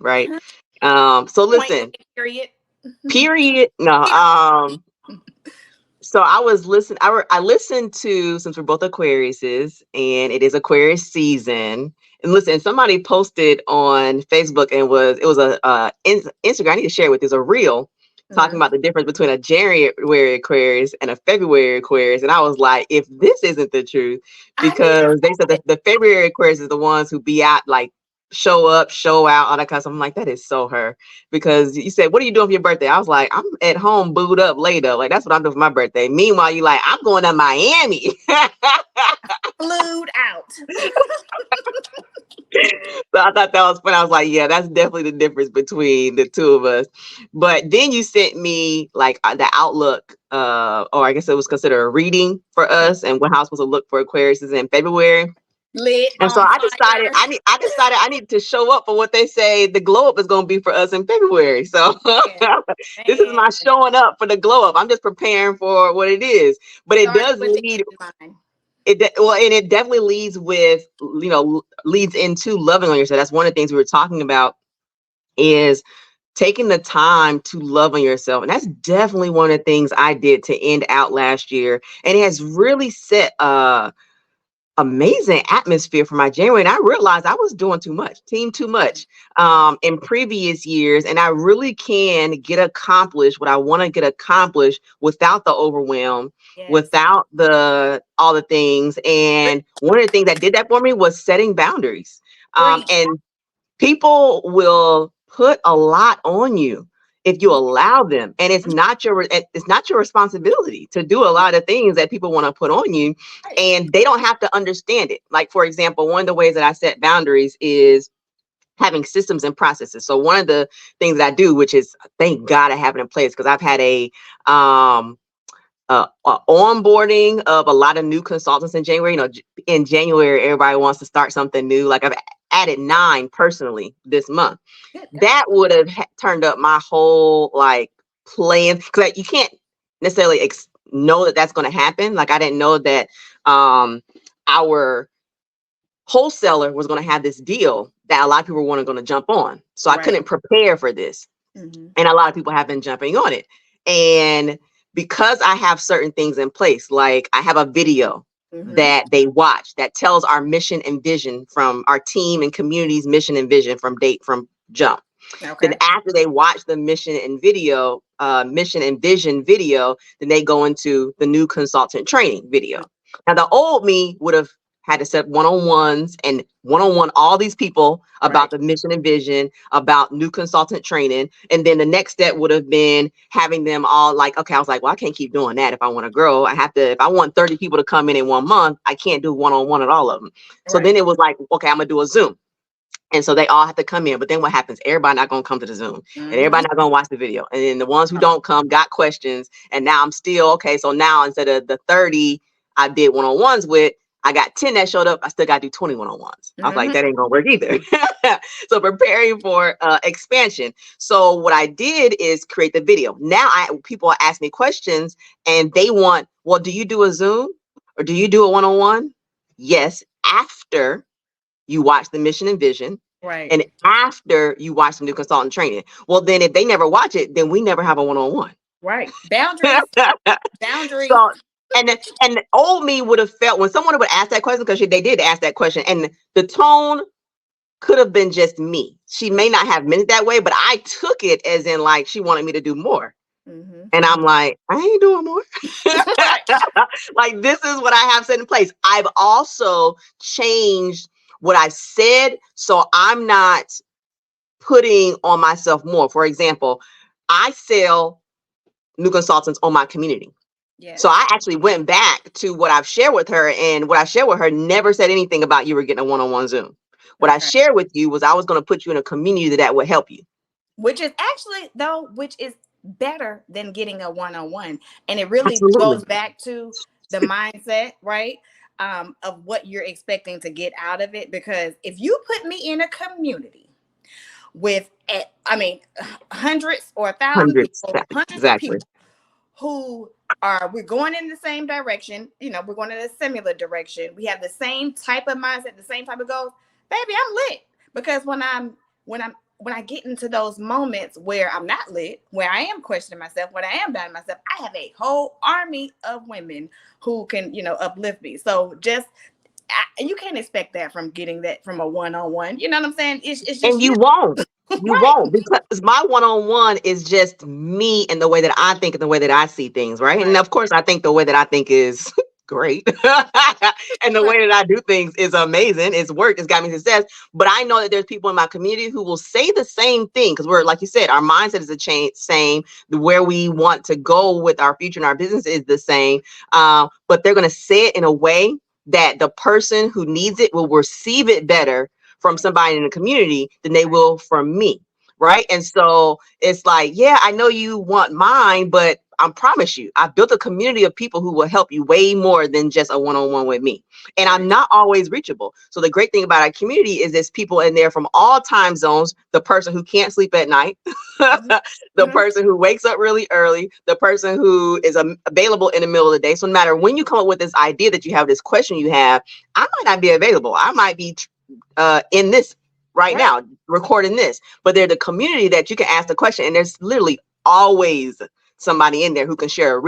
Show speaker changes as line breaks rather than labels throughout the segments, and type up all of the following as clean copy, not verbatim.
right?
Uh-huh.
So
Point
listen,
blank, period.
period. No, so I was listening. I listened to, since we're both Aquariuses and it is Aquarius season. And listen, somebody posted on Facebook and it was a Instagram. I need to share it with you. It's a reel talking
Mhm.
about the difference between a January Aquarius and a February Aquarius. And I was like, if this isn't the truth,
I need to
because they said
say
that the February Aquarius is the ones who be out, like show up, show out, all that kind of stuff. I'm like, that is so her. Because you said, what are you doing for your birthday? I was like, I'm at home, booed up later. Like, that's what I'm doing for my birthday. Meanwhile, you like, I'm going to Miami.
flued out.
So I thought that was fun. I was like, yeah, that's definitely the difference between the two of us. But then you sent me like the outlook, or I guess it was considered a reading for us, and how I was supposed to look for Aquarius in February.
Lit
And so
on
I decided
fire.
I need to show up for what they say the glow up is going to be for us in February. So
Man,
this is
man.
my showing up for the glow up. I'm just preparing for what it is. But it
Started
does
with the
lead
end in mind.
well, and it definitely leads with, leads into loving on yourself. That's one of the things we were talking about, is taking the time to love on yourself. And that's definitely one of the things I did to end out last year. And it has really set amazing atmosphere for my January. And I realized I was doing too much in previous years. And I really can get accomplished what I want to get accomplished without the overwhelm,
Yes.
without all the things. And one of the things that did that for me was setting boundaries.
Preach.
And people will put a lot on you if you allow them, and it's not your responsibility to do a lot of things that people want to put on you,
Right.
and they don't have to understand it. Like, for example, one of the ways that I set boundaries is having systems and processes. So one of the things that I do, which is, thank God I have it in place, because I've had um a onboarding of a lot of new consultants in January. In January, everybody wants to start something new. Like, I've added 9 personally this month.
Good God.
That would have turned up my whole like plan, because you can't necessarily know that that's going to happen. Like, I didn't know that our wholesaler was going to have this deal that a lot of people weren't going to jump on. So I
Right.
couldn't prepare for this.
Mm-hmm.
And a lot of people have been jumping on it. And because I have certain things in place, like I have a video
Mm-hmm.
that they watch that tells our mission and vision, from our team and community's mission and vision from jump. Then
Okay.
after they watch the mission and vision video, then they go into the new consultant training video. Now, the old me would have had to set one-on-ones and one-on-one all these people about
Right.
the mission and vision, about new consultant training. And then the next step would have been having them all like, okay, I was like, well, I can't keep doing that. If I want to grow, I have to, if I want 30 people to come in 1 month, I can't do one-on-one at all of them. So
Right.
then it was like, okay, I'm gonna do a Zoom. And so they all have to come in. But then what happens? Everybody not going to come to the Zoom, and
Mm-hmm.
everybody not going to watch the video. And then the ones who don't come got questions. And now I'm still, okay, so now instead of the 30 I did one-on-ones with, I got 10 that showed up. I still got to do 20 one-on-ones. I was like,
Mm-hmm.
that ain't going to work either. So preparing for expansion. So what I did is create the video. Now people ask me questions, and they want, well, do you do a Zoom or do you do a one-on-one? Yes, after you watch the mission and vision,
Right.
and after you watch some new consultant training. Well, then if they never watch it, then we never have a one-on-one.
Right. Boundaries. Boundaries.
So, and the old me would have felt, when someone would ask that question, because they did ask that question, and the tone could have been just me. She may not have meant it that way, but I took it as in like she wanted me to do more.
Mm-hmm.
And I'm like, I ain't doing more.
Right.
Like, this is what I have set in place. I've also changed what I said, so I'm not putting on myself more. For example, I sell new consultants on my community. So
Yes.
I actually went back to what I've shared with her, and what I shared with her never said anything about you were getting a one-on-one Zoom. What I
Okay.
shared with you was I was going to put you in a community that would help you.
Which is actually though, which is better than getting a one-on-one. And it really
Absolutely.
goes back to the mindset, right? Of what you're expecting to get out of it. Because if you put me in a community with, I mean, hundreds or 1,000
Hundreds.
people, hundreds of
Exactly.
people who we're going in the same direction, we're going in a similar direction. We have the same type of mindset, the same type of goals. Baby, I'm lit. Because when I'm when I get into those moments where I'm not lit, where I am questioning myself, when I am doubting myself, I have a whole army of women who can, uplift me. So just you can't expect that from getting that from a one-on-one. You know what I'm saying? It's just
And you
you,
won't. You
right?
won't, because my one-on-one is just me and the way that I think and the way that I see things, right? And
Right,
of course, I think the way that I think is great. And the
right,
way that I do things is amazing. It's worked. It's got me success. But I know that there's people in my community who will say the same thing, because we're, like you said, our mindset is the same. Where we want to go with our future and our business is the same. But they're going to say it in a way that the person who needs it will receive it better from
right,
somebody in the community than they
right,
will from me. Right. And so it's like, yeah, I know you want mine, but I promise you, I built a community of people who will help you way more than just a one-on-one with me. And I'm
right.
not always reachable. So the great thing about our community is there's people in there from all time zones, the person who can't sleep at night,
Mhm,
the
mhm.
person who wakes up really early, the person who is available in the middle of the day. So no matter when you come up with this idea that you have, this question you have, I might not be available. I might be in this right
Right,
now, recording this. But they're the community that you can ask the question, and there's literally always somebody in there who can share a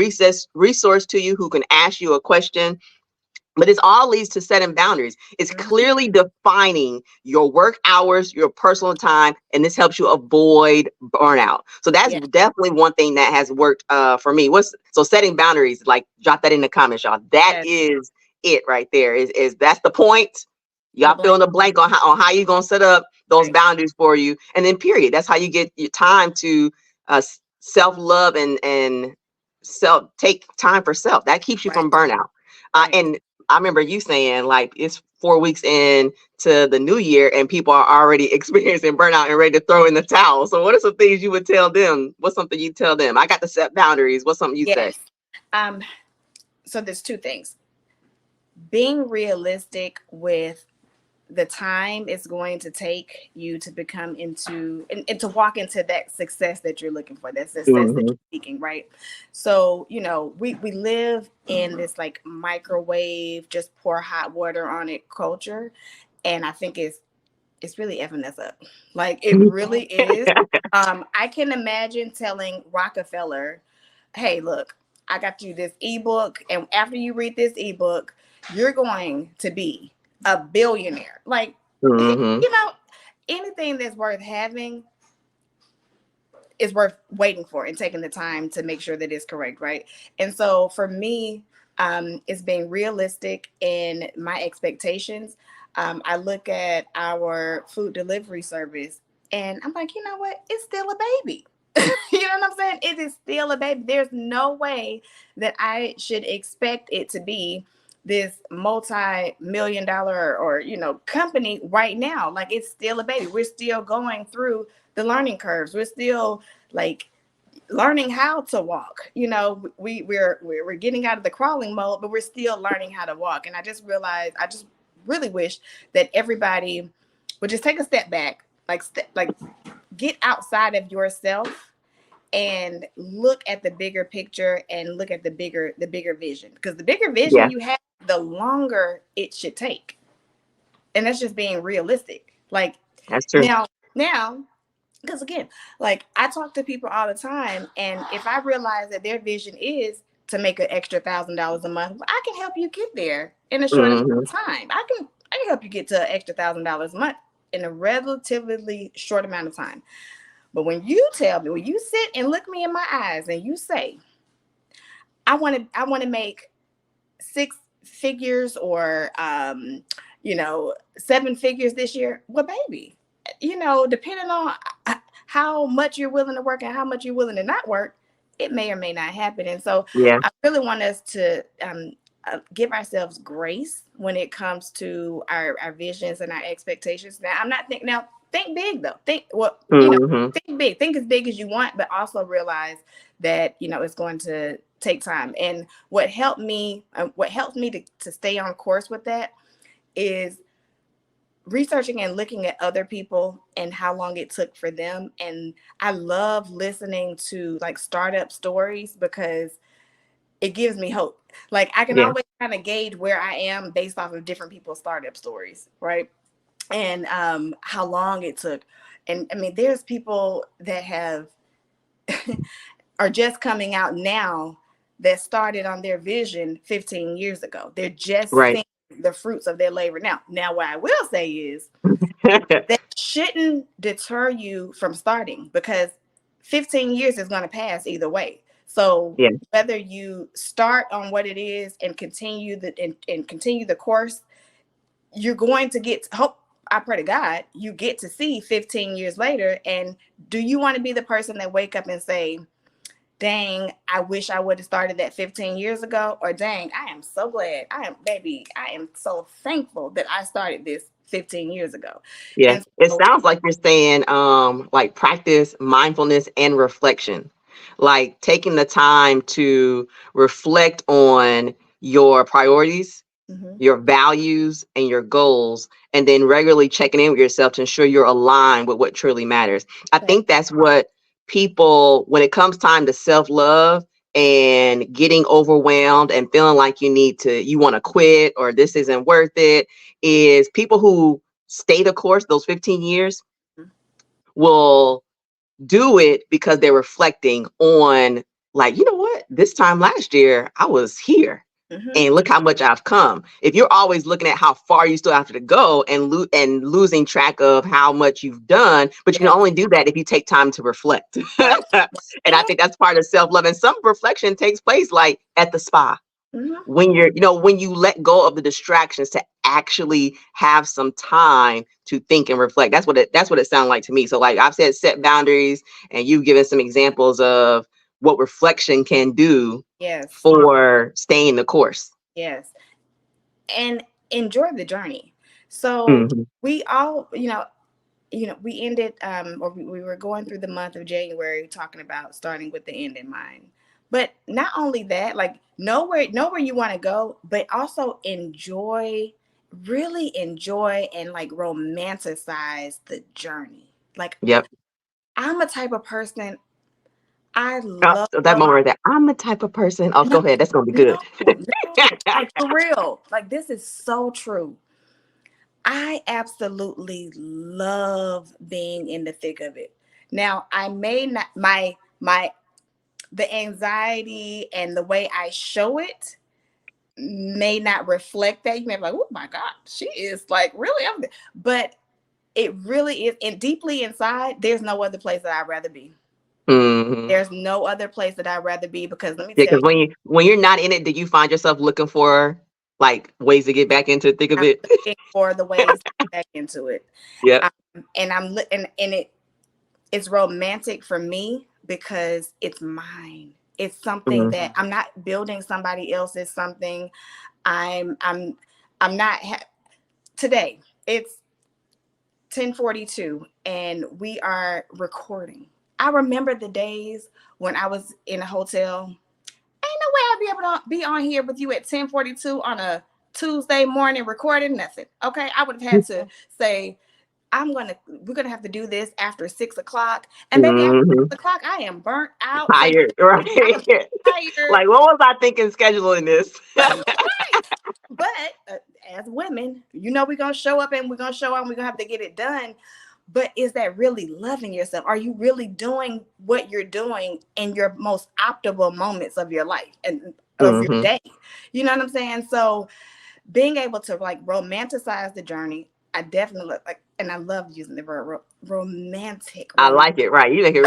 resource to you, who can ask you a question. But it all leads to setting boundaries. It's
mhm,
clearly defining your work hours, your personal time, and this helps you avoid burnout. So that's
yeah,
definitely one thing that has worked for me. What's so setting boundaries? Like, drop that in the comments, y'all. That
yes.
is it right there. Is that's the point?
The
Y'all fill
blank,
in the blank on how you're gonna set up those
right,
boundaries for you, and then period. That's how you get your time to self love and self take time for self. That keeps you
right,
from burnout.
right.
And I remember you saying like it's 4 weeks in to the new year and people are already experiencing burnout and ready to throw in the towel. So what are some things you would tell them? What's something you tell them? I got to set boundaries. What's something you say?
Yes. Um. So there's two things: being realistic with the time it's going to take you to become into and to walk into that success that you're looking for, that success that
Hmm.
you're seeking, right? So we live in this like microwave, just pour hot water on it culture, and I think it's really effing us up. Like it really is. I can imagine telling Rockefeller, hey, look, I got you this ebook, and after you read this ebook, you're going to be a billionaire. Like,
Hmm.
anything that's worth having is worth waiting for and taking the time to make sure that it's correct, right? And so for me, it's being realistic in my expectations. I look at our food delivery service and I'm like, you know what? It's still a baby. You know what I'm saying? It is still a baby. There's no way that I should expect it to be this multi-million dollar or company right now. Like it's still a baby. We're still going through the learning curves. We're still like learning how to walk. We're getting out of the crawling mode, but we're still learning how to walk. And I just realized, I just really wish that everybody would just take a step back, like get outside of yourself and look at the bigger picture and look at the bigger vision, because the bigger
Yeah,
vision you have, the longer it should take. And that's just being realistic. Like
that's true.
now because again, like I talk to people all the time, and if I realize that their vision is to make an extra $1,000 a month, I can help you get there in a short amount
Hmm.
of time. I can help you get to an extra $1,000 a month in a relatively short amount of time. But when you tell me, when you sit and look me in my eyes and you say, I want to make six figures or seven figures this year, well, baby, depending on how much you're willing to work and how much you're willing to not work, it may or may not happen. And so
Yeah.
I really want us to give ourselves grace when it comes to our visions and our expectations. Now, I'm not think now think big though.
Hmm.
Think big. Think as big as you want, but also realize that it's going to take time. And what helps me to stay on course with that is researching and looking at other people and how long it took for them. And I love listening to like startup stories because it gives me hope. Like I can
Yeah.
always kind of gauge where I am based off of different people's startup stories, right? And how long it took. And I mean, there's people that have are just coming out now that started on their vision 15 years ago. They're just
Right.
seeing the fruits of their labor now. Now, what I will say is that shouldn't deter you from starting, because 15 years is going to pass either way. So
Yeah.
whether you start on what it is and continue the course, you're going to get hope. I pray to God you get to see 15 years later. And do you want to be the person that wake up and say, dang, I wish I would have started that 15 years ago? Or dang, I am so glad. I am so thankful that I started this 15 years ago.
Yeah.
And
It
so,
sounds like you're saying like practice mindfulness and reflection. Like taking the time to reflect on your priorities,
mhm,
your values, and your goals, and then regularly checking in with yourself to ensure you're aligned with what truly matters. I
that,
think that's what people, when it comes time to self-love and getting overwhelmed and feeling like you want to quit or this isn't worth it, is people who stay the course those 15 years will do it because they're reflecting on, like, you know what, this time last year I was here
mhm,
and look how much I've come. If you're always looking at how far you still have to go and losing track of how much you've done, but you can
yes,
only do that if you take time to reflect.
right.
And I
And
think that's part of self-love. And some reflection takes place like at the spa,
mhm,
when when you let go of the distractions to actually have some time to think and reflect. That's what it sounds like to me. So like I've said, set boundaries, and you've given some examples of what reflection can do
yes,
for staying the course.
yes. And enjoy the journey. So
Hmm.
we all, we ended or we were going through the month of January talking about starting with the end in mind. But not only that, like know where you want to go, but also really enjoy and like romanticize the journey. Like
Yep.
I'm a type of person, I
Oh,
love
so that moment right there, I'm the type of person. Oh,
no,
go ahead. That's gonna be good.
no, no, like for real. Like this is so true. I absolutely love being in the thick of it. Now, I may not my the anxiety and the way I show it may not reflect that. You may be like, "Oh my God, she is like really up there," but it really is. And deeply inside, there's no other place that I'd rather be.
Hmm.
There's no other place that I'd rather be, because let me
Yeah,
tell
because
you,
when you're not in it, did you find yourself looking for like ways to get back into the thick of
I'm
it?
looking for the ways back into it.
Yep.
And it's romantic for me because it's mine. It's something
Hmm.
that I'm not building somebody else's something. I'm not today. It's 10:42 and we are recording. I remember the days when I was in a hotel. Ain't no way I'd be able to be on here with you at 10:42 on a Tuesday morning recording nothing. Okay. I would have had to say, we're gonna have to do this after 6 o'clock. And baby, after
Hmm.
6 o'clock, I am burnt out from
Tired, right?
I'm tired.
Like, what was I thinking scheduling this?
Right. But as women, we're gonna show up and we're gonna show up and we're gonna have to get it done. But is that really loving yourself? Are you really doing what you're doing in your most optimal moments of your life and of your
Hmm.
day? You know what I'm saying? So being able to like romanticize the journey, I definitely like, and I love using the word romantic.
I like it, right? You make it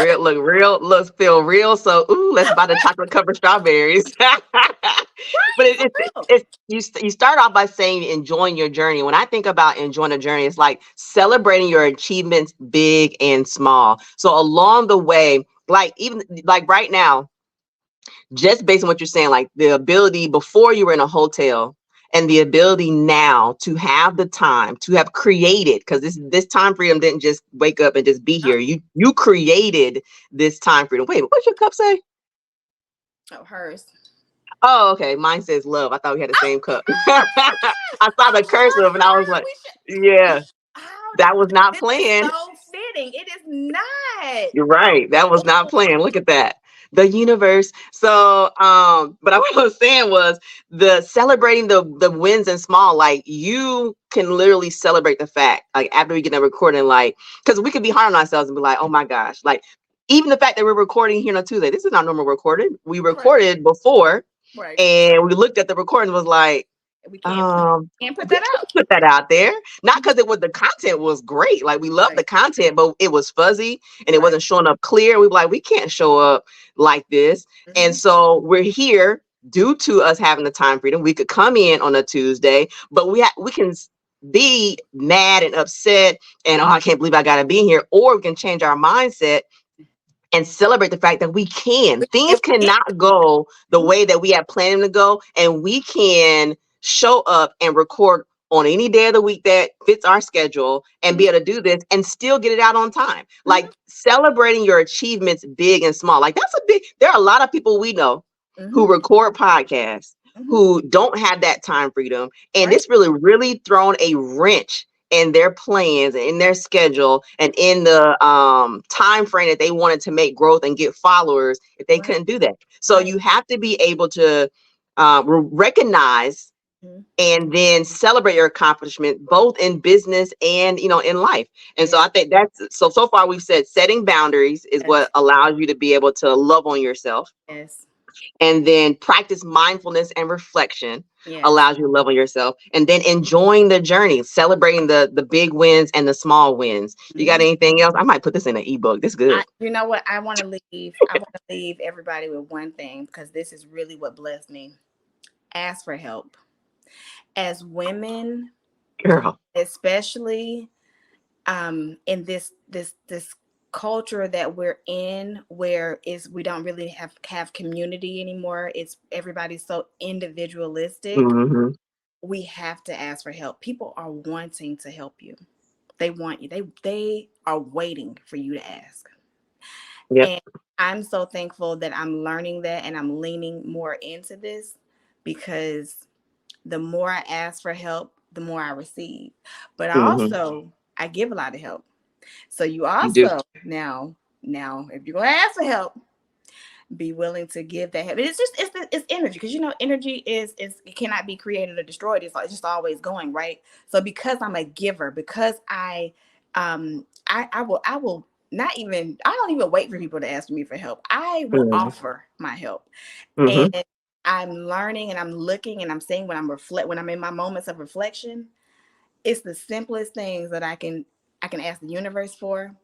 feel real. So, ooh, let's buy the chocolate covered strawberries. But
Right, for real.
you start off by saying enjoying your journey. When I think about enjoying a journey, it's like celebrating your achievements, big and small. So along the way, like even like right now, just based on what you're saying, like the ability before you were in a hotel and the ability now to have the time to have created, because this time freedom didn't just wake up and just be
No,
here. You created this time freedom. Wait, what's your cup say?
oh, hers.
Oh, okay. Mine says love. I thought we had the
Oh
same cup.
my
I
gosh!
saw
I'm
the
sorry,
cursive and I was
girl.
like,
We should.
yeah,
How
that was not
this is
planned.
so fitting. It is not.
You're right. That was not planned. Look at that. the universe. So, but what I was saying was the celebrating the wins and small, like you can literally celebrate the fact, like after we get done recording, like, because we could be hard on ourselves and be like, oh my gosh, like even the fact that we're recording here on a Tuesday, this is not normal recorded. We
Right.
recorded before
Right.
and we looked at the recording and was like,
We can't put
we
that
can't
out.
put that out there. Not
Mhm.
because it was the content was great. Like we love
Right.
the content, but it was fuzzy and it
Right.
wasn't showing up clear. We were like, we can't show up like this. And
Hmm.
so we're here due to us having the time freedom. We could come in on a Tuesday, but we can be mad and upset and oh, I can't believe I gotta be here. Or we can change our mindset and celebrate the fact that we can.
If
Things
we can.
cannot go the
Mhm.
way that we have planned them to go, and we can show up and record on any day of the week that fits our schedule and
Mhm.
be able to do this and still get it out on time.
Mhm.
Like celebrating your achievements big and small. Like that's a big, there are a lot of people we know who
Mhm.
record podcasts
Mhm.
who don't have that time freedom. And
Right.
it's really thrown a wrench in their plans and in their schedule and in the time frame that they wanted to make growth and get followers if they
Right.
couldn't do that. So
Right.
you have to be able to recognize
Mhm.
and then celebrate your accomplishment both in business and in life. And so
Yeah.
I think that's so far we've said setting boundaries is
Yes.
what allows you to be able to love on yourself,
Yes.
and then practice mindfulness and reflection
Yes.
allows you to love on yourself, and then enjoying the journey, celebrating the big wins and the small wins. You got
Mhm.
anything else? I might put this in an ebook. This is good.
You know what? I want to leave. I want to leave everybody with one thing because this is really what blessed me. Ask for help. As women,
Girl.
especially in this culture that we're in, where is we don't really have community anymore. It's everybody's so individualistic.
Hmm.
We have to ask for help. People are wanting to help you. They want you. They are waiting for you to ask.
Yep.
And I'm so thankful that I'm learning that and I'm leaning more into this because the more I ask for help, the more I receive. But
Hmm.
also, I give a lot of help. So you
You do.
also now if you're gonna ask for help, be willing to give that help. It's just it's energy because energy is it cannot be created or destroyed. It's just always going right. So because I'm a giver, because I will not even I don't even wait for people to ask me for help. I will
Hmm.
offer my help,
Hmm.
and I'm learning and I'm looking and I'm seeing when I'm in my moments of reflection. It's the simplest things that I can ask the universe for.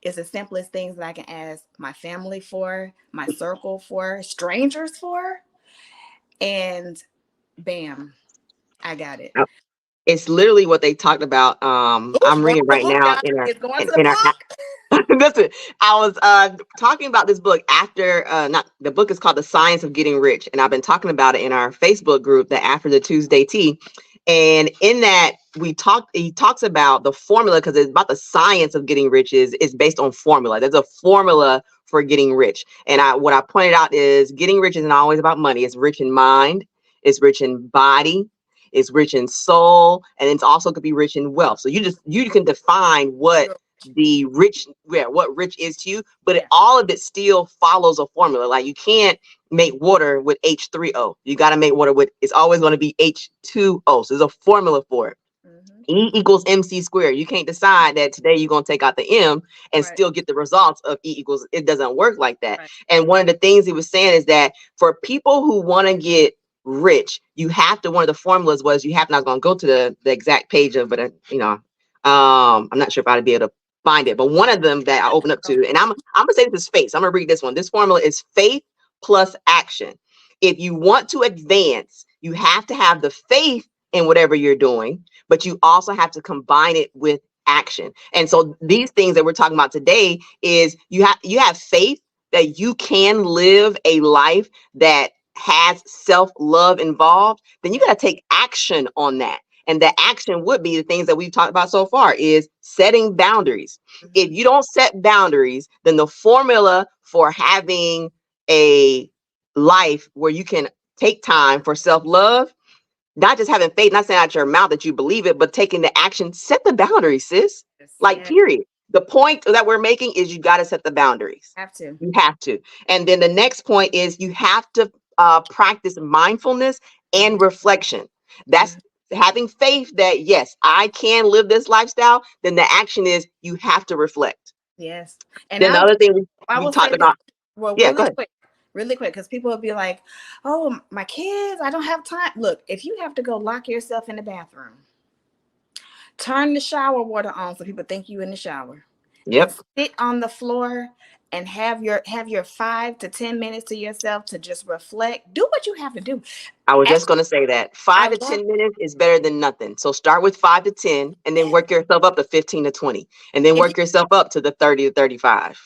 It's the simplest things that I can ask my family for, my circle for, strangers for, and bam, I got it.
It's literally what they talked about.
Oh, she
I'm
going to
reading
the
right
book,
now
y'all.
in our
It's going to
in,
the
in our
book.
listen, I was talking about this book after not the book is called The Science of Getting Rich, and I've been talking about it in our Facebook group, the After the Tuesday Tea. And in that he talks about the formula because it's about the science of getting rich is based on formula. There's a formula for getting rich. And what I pointed out is getting rich isn't always about money. It's rich in mind, it's rich in body, it's rich in soul, and it's also could be rich in wealth. So you can define what
You're,
the rich, yeah, what rich is to you, but
yeah.
all of it still follows a formula. Like you can't make water with H3O. You got to make water with, it's always going to be H2O. So there's a formula for it.
Hmm.
E equals MC squared. You can't decide that today you're going to take out the M and
Right,
still get the results of E equals. It doesn't work like that.
right.
And one of the things he was saying is that for people who want to get rich, you have to, one of the formulas was you have, and I was going to go to the exact page of, but I'm not sure if I'd be able to find it, but one of them that I opened up to, and I'm gonna say this is faith. I'm gonna read this one. This formula is faith plus action. If you want to advance, you have to have the faith in whatever you're doing, but you also have to combine it with action. And so these things that we're talking about today is you have faith that you can live a life that has self-love involved, then you
Yeah.
got to take action on that. And the action would be the things that we've talked about so far is setting boundaries. If
Hmm.
you don't set boundaries, then the formula for having a life where you can take time for self-love, not just having faith, not saying out your mouth that you believe it, but taking the action, set the boundaries, sis.
Yes,
Like,
yes,
period. the point that we're making is you got to set the boundaries.
Have to.
You have to. And then the next point is you have to practice mindfulness
Mhm.
and reflection. That's
Mhm.
having faith that, yes, I can live this lifestyle. Then the action is you have to reflect.
Yes. And
Then the other thing
I
we
will
talked
say this,
about,
well,
yeah, go ahead.
really quick, because people will be like, oh, my kids, I don't have time. Look, if you have to go lock yourself in the bathroom, turn the shower water on so people think you in the shower, and
Yep.
sit on the floor and have your 5 to 10 minutes to yourself to just reflect. Do what you have to do.
I was just
Actually,
going to say that
I
5 to 10 minutes is better than nothing. So start with 5 to 10 and then
yeah.
work yourself up to 15 to 20 and then
If you
work yourself up to the 30 to 35.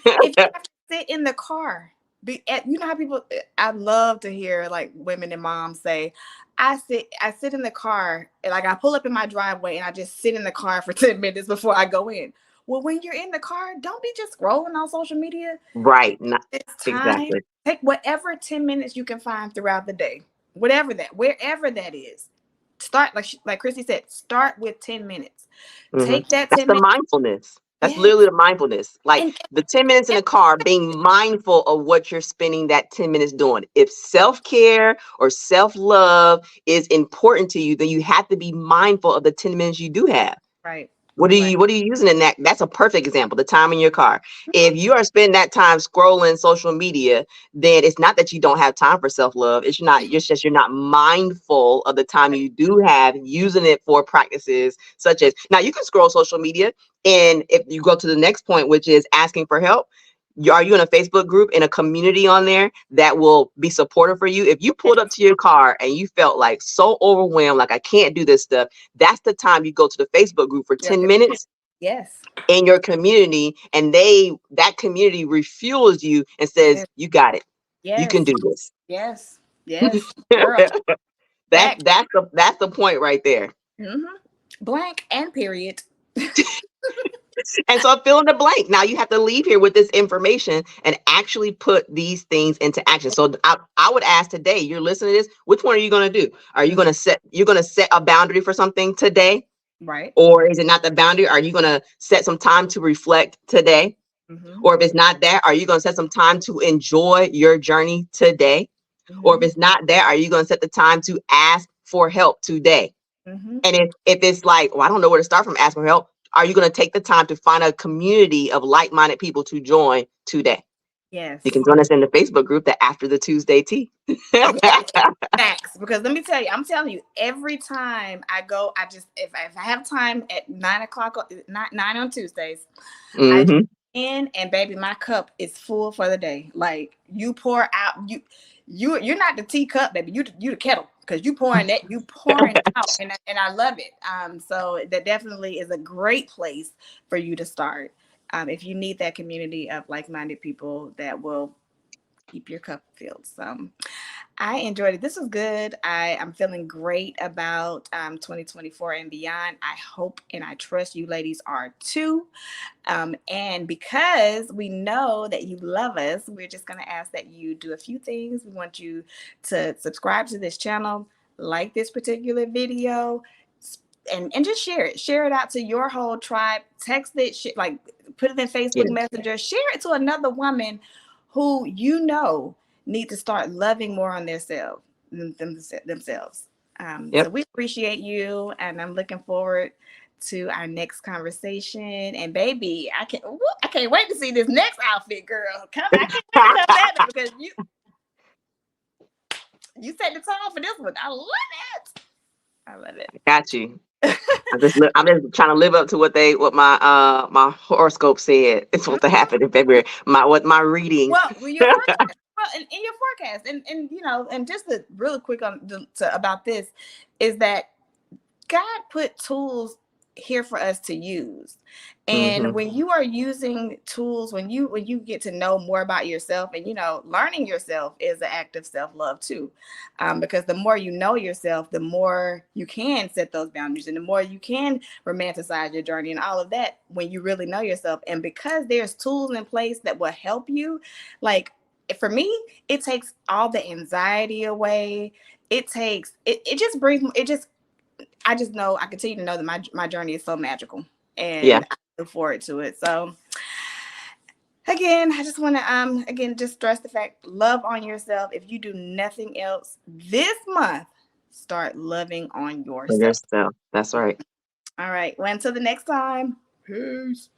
if you have to sit in the car, you know how people, I love to hear like women and moms say, I sit in the car and like I pull up in my driveway and I just sit in the car for 10 minutes before I go in. Well, when you're in the car, don't be just scrolling on social media.
Right. Not,
It's time.
exactly.
Take whatever 10 minutes you can find throughout the day, wherever that is. Start like Christy said, start with 10 minutes. Take that
That's
10
the
minutes.
mindfulness. That's
Yes.
literally the mindfulness. Like
And
the 10 minutes in the car, being mindful of what you're spending that 10 minutes doing. If self care or self love is important to you, then you have to be mindful of the 10 minutes you do have.
right. Right.
What are you using in that? That's a perfect example. The time in your car.
Mhm.
If you are spending that time scrolling social media, then it's not that you don't have time for self love. It's not. It's just you're not mindful of the time
Right.
you do have using it for practices such as now you can scroll social media, and if you go to the next point, which is asking for help. Are you in a Facebook group in a community on there that will be supportive for you? If you pulled up to your car and you felt like so overwhelmed, like I can't do this stuff, that's the time you go to the Facebook group for
Your
10
community.
minutes
Yes.
in your community, and that community refuels you and says,
Yes.
you got it. You can
Yes.
do this.
Yes. Yes. Girl.
That
Back.
that's the point right there.
Hmm. Blank and period.
And so fill in the blank. Now you have to leave here with this information and actually put these things into action. So I would ask today, you're listening to this, which one are you going to do? Are you
Mhm.
going to set a boundary for something today?
Right.
Or is it not the boundary? Are you going to set some time to reflect today?
Hmm.
Or if it's not that, are you going to set some time to enjoy your journey today? Or if
Hmm.
it's not that, are you going to set the time to ask for help today?
Hmm.
And if it's like, well, I don't know where to start from asking for help, are you going to take the time to find a community of like-minded people to join today? You can
Yes.
join us in the Facebook group, the After the Tuesday Tea.
Yes. Facts. Because let me tell you, I'm telling you, every time I go, I just if I have time at 9 o'clock, nine on Tuesdays, I
Hmm.
in and baby, my cup is full for the day. Like you pour out, you're not the teacup, baby. You the kettle because you pouring out, and I love it. So that definitely is a great place for you to start. If you need that community of like-minded people that will keep your cup filled. So I enjoyed it. This was good. I'm feeling great about 2024 and beyond. I hope and I trust you ladies are too. And because we know that you love us, we're just going to ask that you do a few things. We want you to subscribe to this channel, like this particular video, and just share it. Share it out to your whole tribe. Text it, like put it in Facebook
Yeah.
Messenger. Share it to another woman who you know need to start loving more on themselves. So
Yep.
we appreciate you, and I'm looking forward to our next conversation. And baby, I can't wait to see this next outfit, girl. I can't wait to come back because you set the tone for this one. I love it. I love
Got you.
it.
I'm just trying to live up to what my horoscope said it's supposed to happen in February. My reading.
Well, your forecast. Well, in your forecast, and and just really quick about this is that God put tools here for us to use. And
Hmm.
when you are using tools, when you get to know more about yourself, and learning yourself is an act of self-love too. Because the more you know yourself, the more you can set those boundaries, and the more you can romanticize your journey and all of that when you really know yourself. And because there's tools in place that will help you, like for me, it takes all the anxiety away. It just brings it just I just know I continue to know that my journey is so magical,
Yeah.
and look forward to it. So again, I just want to again just stress the fact, love on yourself. If you do nothing else this month, start loving on
For
yourself.
yourself. That's right.
All right. Well, until the next time. Peace.